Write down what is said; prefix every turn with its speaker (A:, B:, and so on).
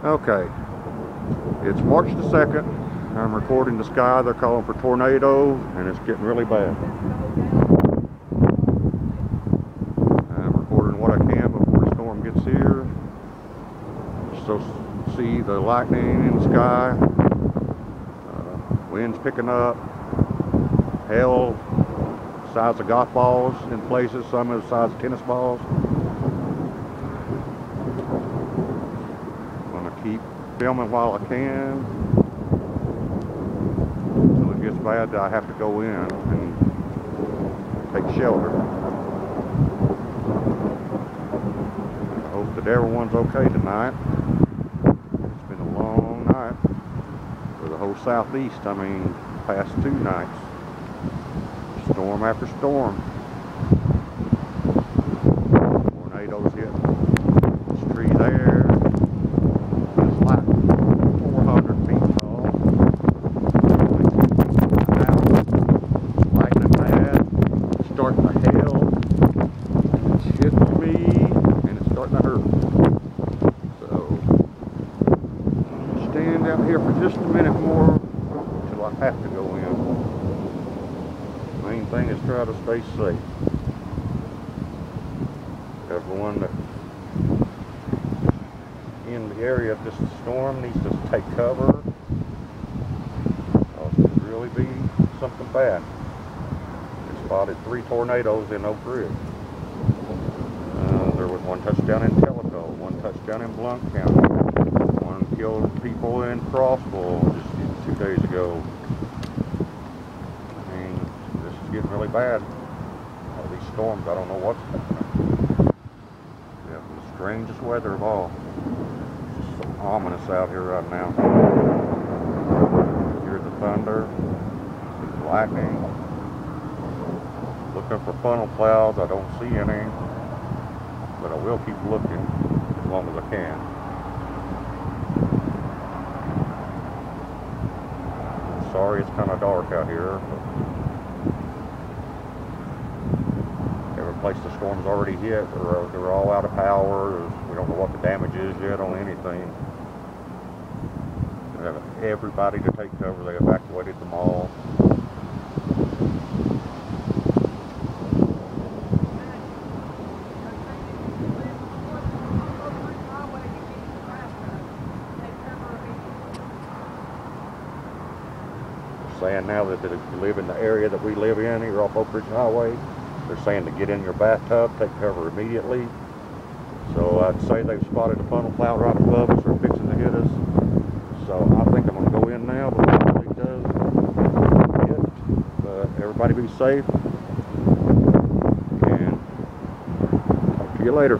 A: Okay, it's March the 2nd. I'm recording the sky. They're calling for tornado, and it's getting really bad. I'm recording what I can before the storm gets here. So see the lightning in the sky. Wind's picking up. Hail size of golf balls in places, some of the size of tennis balls. I'm gonna keep filming while I can. Until it gets bad, I have to go in and take shelter. I hope that everyone's okay tonight. It's been a long night for the whole southeast. I mean, past 2 nights. Storm after storm. Tornadoes hit this tree there. It's like 400 feet tall. Lightning bad. It's starting to hail. It's hitting me and it's starting to hurt. So I'll stand out here for just a minute more until I have to go in. Main thing is try to stay safe. Everyone that in the area of this storm needs to take cover, because it could really be something bad. They spotted 3 tornadoes in Oak Ridge. There was 1 touchdown in Tellico, 1 touchdown in Blount County, 1 killed people in Crossville just 2 days ago. Getting really bad. All these storms, I don't know what's happening. We have the strangest weather of all. It's just so ominous out here right now. Hear the thunder, see the lightning. Looking for funnel clouds. I don't see any, but I will keep looking as long as I can. I'm sorry it's kind of dark out here. Place the storm's already hit, they're all out of power. We don't know what the damage is yet on anything. They have everybody to take cover. They evacuated them all. They're saying now that if you live in the area that we live in here off Oak Ridge Highway, they're saying to get in your bathtub, take cover immediately. So I'd say they've spotted a funnel cloud right above us or fixing to hit us. So I think I'm going to go in now before it really does hit. But everybody be safe. And talk to you later.